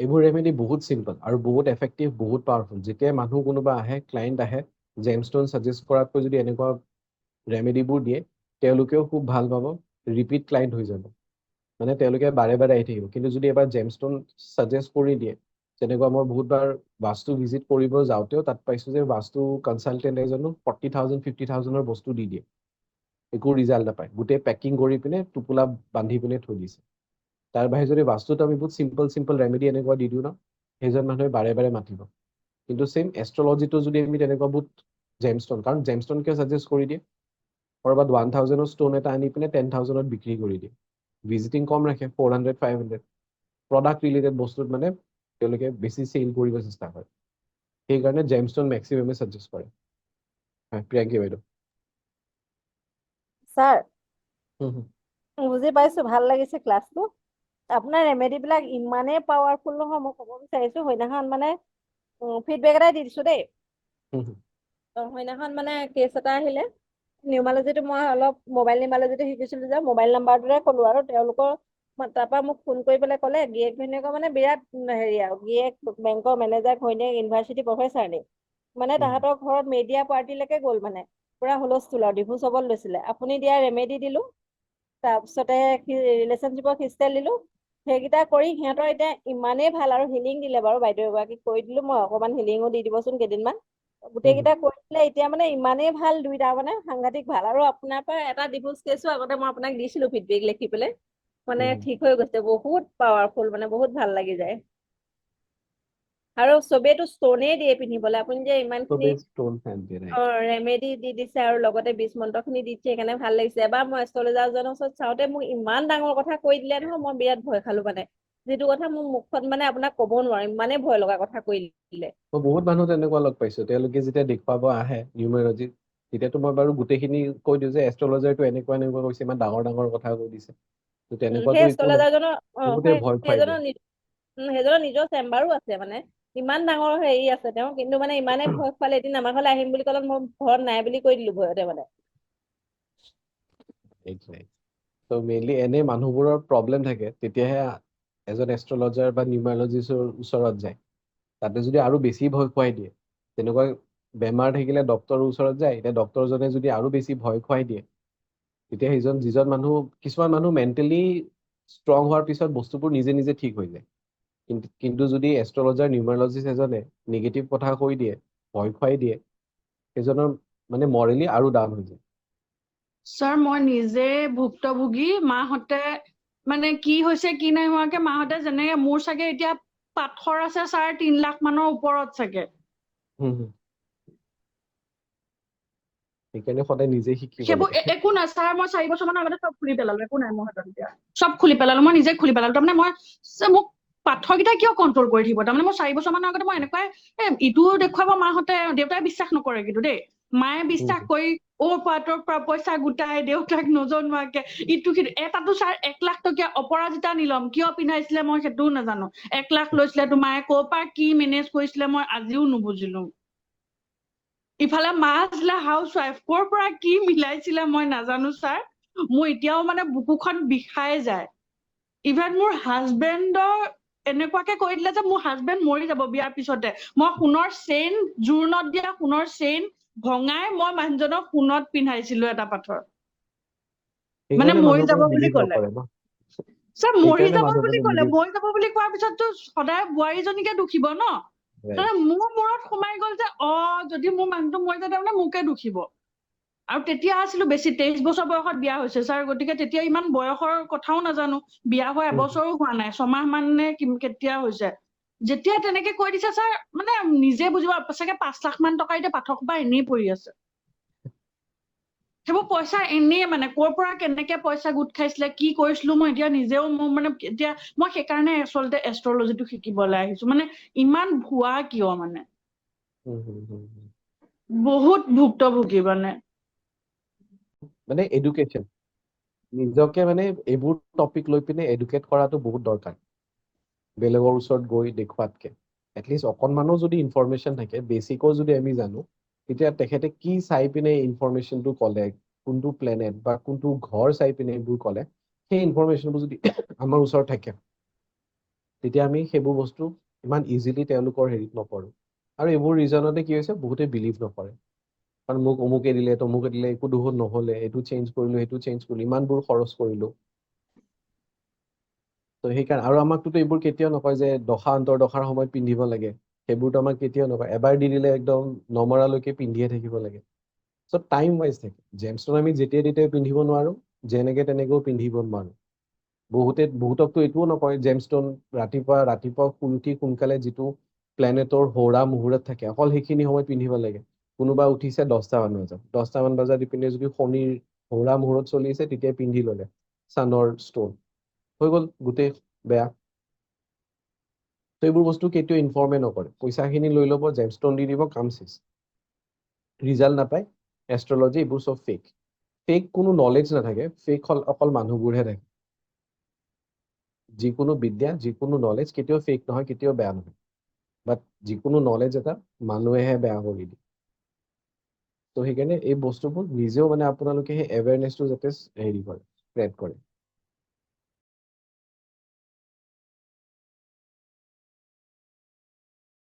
এইবোৰ ৰেমেডি বহুত চিম্পল আৰু বহুত এফেক্টিভ, বহুত পাৱাৰফুল। যেতিয়া মানুহ কোনোবা আহে, ক্লায়েণ্ট আহে, জেমষ্টন ছাজেষ্ট কৰাতকৈ যদি এনেকুৱা ৰেমেডিবোৰ দিয়ে, তেওঁলোকেও খুব ভাল পাব, ৰিপিট ক্লায়েণ্ট হৈ যাব, মানে তেওঁলোকে বাৰে বাৰে আহি থাকিব। কিন্তু যদি এবাৰ জেমষ্টন ছাজেষ্ট কৰি দিয়ে, যেনেকুৱা মই বহুতবাৰ বাস্তু ভিজিট কৰিব যাওঁতেও তাত পাইছোঁ যে বাস্তু কনচালটেণ্ট এজনো 40,000 50,000ৰ বস্তু দি দিয়ে, একো ৰিজাল্ট নাপায়, গোটেই পেকিং কৰি পিনে টোপোলা বান্ধি পিনে থৈ দিছে। তাৰ বাহিৰে যদি বাস্তুত আমি বহুত চিম্পল চিম্পল ৰেমেডি এনেকুৱা দি দিওঁ ন, সেইজন মানুহে বাৰে বাৰে মাতিব। কিন্তু ছেইম এষ্ট্ৰলজিটো যদি আমি তেনেকুৱা বহুত জেমষ্টন, কাৰণ জেমষ্টন কিয় ছাজেষ্ট কৰি দিয়ে, ক'ৰবাত 1,000ৰ ষ্ট'ন এটা আনি পিনে 10,000ত বিক্ৰী কৰি দিয়ে, ভিজিটিং কম ৰাখে, 400 500, প্ৰডাক্ট ৰিলেটেড বস্তুত মানে তেওঁলোকে বেছি চেল কৰিব চেষ্টা কৰে। সেইকাৰণে জেমষ্টন মেক্সিমামে ছাজেষ্ট কৰে। হয়, প্ৰিয়াংকী বাইদেউ। স্যাৰ হুম, হুম। বুজি পাইছো, ভাল লাগিছে ক্লাছটো। আপোনাৰ ৰেমেডি বিলাক ইমানেই পাৱাৰফুল নহয়, মই ক'ব বিচাৰিছো। সেইদিনাখন মানে ফিডবেক এটা দি দিছো দেই। হুম, হুম। সেইদিনাখন মানে কেছ এটা আহিলে, নিউমালজিটো মই অলপ মোবাইল নিউমালজিটো শিকিছিলো যে, মোবাইল নাম্বাৰটোৰে ক'লো আৰু তেওঁলোকৰ তাৰপৰা মোক ফোন কৰি পেলাই ক'লে, গিয়েক ঘৈণীয়েকৰ মানে বিৰাট হেৰি আৰু, গিয়েক বেংকৰ মেনেজাৰ, ঘৈণীয়েক ইউনিভাৰ্চিটি প্ৰফেচাৰ নে, মানে তাহাঁতৰ ঘৰত মেডিয়া পাৰ্টিলৈকে গ'ল, মানে পুৰা হুলস্থুল আৰু ডিভোৰ্চ হ'বলৈ লৈছিলে। আপুনি দিয়া ৰেমেডি দিলো, তাৰপিছতে ৰিলেশ্যনশ্বিপৰ খিষ্টেল দিলো, সেইকেইটা কৰি সিহঁতৰ এতিয়া ইমানেই ভাল। আৰু হিলিং দিলে বাৰু, বাইদেউ এগৰাকীক কৈ দিলো মই, অকণমান হিলিঙো দি দিবচোন কেইদিনমান। গোটেইকেইটা কৰি দিলে, এতিয়া মানে ইমানেই ভাল, দুইটা মানে সাংঘাতিক ভাল। আৰু আপোনাৰ পৰা এটা ডিভোৰ্চ কেছো আগতে মই আপোনাক দিছিলো ফিডবেক লিখি পেলাই, মানে ঠিক হৈ গৈছে, বহুত পাৱাৰফুল, মানে বহুত ভাল লাগি যায়। আৰু চবেইটো ষ্টনেই দিয়ে পিন্ধিবলৈ, আপুনি যে ইমানখিনি ৰেমেডি দি দিছে আৰু লগতে 20 মন্ত্ৰখিনি দি দিছে, সেইকাৰণে ভাল লাগিছে। এবাৰ মই এষ্ট্ৰলজাৰজনৰ ওচৰত চাওঁতে মোক ইমান ডাঙৰ কথা কৈ দিলে নহয়, মই বিৰাট ভয় খালো। মানে যিটো কথা মোৰ মুখত মানে আপোনাক ক'ব নোৱাৰো, ইমানেই ভয় লগা কথা কৈ দিলে। মই বহুত মানুহ তেনেকুৱা লগ পাইছো, তেওঁলোকে যেতিয়া দেখুৱাব আহে নিউমেৰলজিত, তেতিয়াতো মই বাৰু গোটেইখিনি কৈ দিওঁ যে এষ্ট্ৰলজাৰটো এনেকুৱা এনেকুৱা কৈছে, ইমান ডাঙৰ ডাঙৰ কথা কৈ দিছে। সেই তেনেকুৱাতো একো নাই, এষ্ট্ৰলজাৰজনৰ বহুতে ভয় খুৱাই দিয়ে। সেইজনৰ নিজৰ চেম্বাৰো আছে, মানে ইমান ডাঙৰ হেৰি আছে তেওঁ, কিন্তু মানে ইমানেই ভয় খোৱালে। এদিন আমাৰ ঘৰলৈ আহিম বুলি ক'লে, মই ঘৰত নাই বুলি কৈ দিলো ভয়তে মানে। ত' মেইনলি এনে মানুহবোৰৰ প্ৰব্লেম থাকে, তেতিয়াহে এজন এষ্ট্ৰলজাৰ বা নিউমাৰলজিষ্টৰ ওচৰত যায়। তাতে যদি আৰু বেছি ভয় খুৱাই দিয়ে, তেনেকুৱা বেমাৰ থাকিলে ডক্তৰৰ ওচৰত যায়, এতিয়া ডক্তৰজনে যদি আৰু বেছি ভয় খুৱাই দিয়ে, তেতিয়া সেইজন যিজন মানুহ, কিছুমান মানুহ মেণ্টেলি ষ্ট্ৰং হোৱাৰ পিছত বস্তুবোৰ নিজে নিজে ঠিক হৈ যায়। কিন্তু যদি এষ্ট্ৰলজাৰ নিউমাৰলজিষ্ট এজনে নিগেটিভ কথা কৈ দিয়ে, ভয় খুৱাই দিয়ে, সেইজনৰ মানে মৰেলি আৰু ডাউন হৈ যায়। ছাৰ মই নিজে ভুক্তভোগী। মাহঁতে মানে কি হৈছে কি নাই হোৱাকে, মাহঁতে যেনেকে, মোৰ চাগে এতিয়া পাথৰ আছে ছাৰ 3 লাখ মানৰ ওপৰত চাগে। সেইকাৰণে সদায় নিজে শিকিব সেইবোৰ লাগে। একো নাই ছাৰ, মই 4 বছৰমানৰ আগতে চব খুলি পেলালো, একো নাই মোৰ হাতত এতিয়া। চব খুলি পেলালো, মই নিজে খুলি পেলালো। তাৰমানে মোক পাথৰকেইটা কিয় কণ্ট্ৰল কৰি থাকিব? তাৰমানে মই 4 বছৰমানৰ আগতে মই এনেকুৱাই, ইটো দেখুৱাব মাহঁতে, দেউতাই বিশ্বাস নকৰে কিন্তু দেই, মায়ে বিশ্বাস কৰি পাতৰ পৰা পইচা গোটাই দেউতাক নজনোৱাকে ইটো সিটো। এটাতো ছাৰ 1 লাখ টকীয়া অপৰাজিতা নীলম কিয় পিন্ধাইছিলে মই সেইটোও নাজানো। 1 লাখ লৈছিলে, তোমাৰ ক'ৰ পৰা কি মেনেজ কৰিছিলে মই আজিও নুবুজিলো। ইফালে মা আছিলে হাউচ ৱাইফ, ক'ৰ পৰা কি মিলাইছিলে মই নাজানো ছাৰ। মোৰ এতিয়াও মানে বুকুখন বিষাই যায়। ইভেন মোৰ হাজবেণ্ডৰ এনেকুৱাকে কৈ দিলে যে মোৰ হাজবেণ্ড মৰি যাব বিয়াৰ পিছতে। মই সোণৰ চেইন, জোৰোণত দিয়া সোণৰ চেইন ভঙাই মই মানুহজনক সোণত পিন্ধাইছিলো এটা পাথৰ। মানে সেইকাৰণে মৰি যাব মানুহবোৰে বুলি বিলিভ ক'লে নকৰে ন। ছাৰ, মৰি সেইকাৰণে যাব বুলি মানুহবোৰে ক'লে। বিলিভ মৰি যাব বুলি কোৱাৰ পিছততো সদায় বোৱাৰীজনীকে দুখিব ন। মোৰ মূৰত সোমাই গ'ল যে যদি মোৰ মানুহটো মৰি যায় তাৰমানে মোকে দুখিব। আৰু তেতিয়া আছিলো বেছি, 23 বছৰ বয়সত বিয়া হৈছে ছাৰ, গতিকে তেতিয়া ইমান বয়সৰ কথাও নাজানো। বিয়া হৈ এবছৰো হোৱা নাই, 6 মাহ মানে কেতিয়া হৈছে। যেতিয়া তেনেকে কৈ দিছে ছাৰ, মানে নিজে বুজিব চাগে 5 লাখ মান টকা এতিয়া পাথৰ সোপা এনেই পৰি আছে। সেইবোৰ পইচা এনেই, মানে ক'ৰ পৰা কেনেকে পইচা গোট খাইছিলে, কি কৰিছিলো মই এতিয়া নিজেও, মোৰ মানে এতিয়া মই সেইকাৰণে আচলতে এষ্ট্ৰলজিটো শিকিবলৈ আহিছো। মানে ইমান ভুৱা কিয় মানে, বহুত ভুক্তভোগী মানে এডুকেশ্যন, নিজকে মানে এইবোৰ টপিক লৈ পিনে এডুকেট কৰাটো বহুত দৰকাৰ। বেলেগৰ ওচৰত গৈ দেখুৱাতকে এটলিষ্ট অকণমানো যদি ইনফৰমেশ্যন থাকে, বেছিকো যদি আমি জানো, তেতিয়া তেখেতে কি চাই পিনে ইনফৰমেশ্যনটো ক'লে, কোনটো প্লেনেট বা কোনটো ঘৰ চাই পিনে এইবোৰ ক'লে, সেই ইনফৰমেশ্যনবোৰ যদি আমাৰ ওচৰত থাকে, তেতিয়া আমি সেইবোৰ বস্তু ইমান ইজিলি তেওঁলোকৰ হেৰিত নপৰোঁ আৰু এইবোৰ ৰিজনতে কি হৈছে বহুতে বিলিভ নকৰে কাৰণ মোক অমুকে দিলে তমুকে দিলে একো দুখত নহ'লে এইটো চেঞ্জ কৰিলোঁ সেইটো চেঞ্জ কৰিলোঁ ইমানবোৰ খৰচ কৰিলোঁ তো সেইকাৰণে আৰু আমাকতো এইবোৰ কেতিয়াও নকয় যে দশা অন্তৰ্দশাৰ সময়ত পিন্ধিব লাগে সেইবোৰতো আমাক কেতিয়াও নকয় এবাৰ দি দিলে একদম নমৰালৈকে পিন্ধিয়ে থাকিব লাগে চ' টাইম ৱাইজ থাকে জেমষ্টন আমি যেতিয়াই তেতিয়াই পিন্ধিব নোৱাৰোঁ যেনেকে তেনেকেও পিন্ধিব নোৱাৰোঁ বহুতকতো এইটোও নকয় জেমষ্টন ৰাতিপুৱা শুই উঠি সোনকালে যিটো প্লেনেটৰ সৌৰা মুহূৰ্ত থাকে অকল সেইখিনি সময় পিন্ধিব লাগে কোনোবা উঠিছে 10টা মান বজাত 10টা মান বজাত ইপিনে যদি শনিৰ সৌৰা মুহূৰ্ত চলি আছে তেতিয়া পিন্ধি ল'লে ছানৰ ষ্ট'ন হৈ গ'ল গোটেই বেয়া তো এইবোৰ বস্তু কেতিয়াও ইনফৰ্মে নকৰে পইচাখিনি লৈ ল'ব জেমষ্টন দি দিব কাম চেচ ৰিজাল্ট নাপায় এষ্ট্ৰলজি এইবোৰ চব ফেক কোনো নলেজ নাথাকে ফেক অকল মানুহবোৰহে থাকে যিকোনো বিদ্যা যিকোনো নলেজ কেতিয়াও ফেক নহয় কেতিয়াও বেয়া নহয় বাট যিকোনো নলেজ এটা মানুহেহে বেয়া কৰি দিয়ে তো সেইকাৰণে এই বস্তুবোৰ নিজেও মানে আপোনালোকে সেই এৱেৰনেছটো যাতে হেৰি কৰে স্প্ৰেড কৰে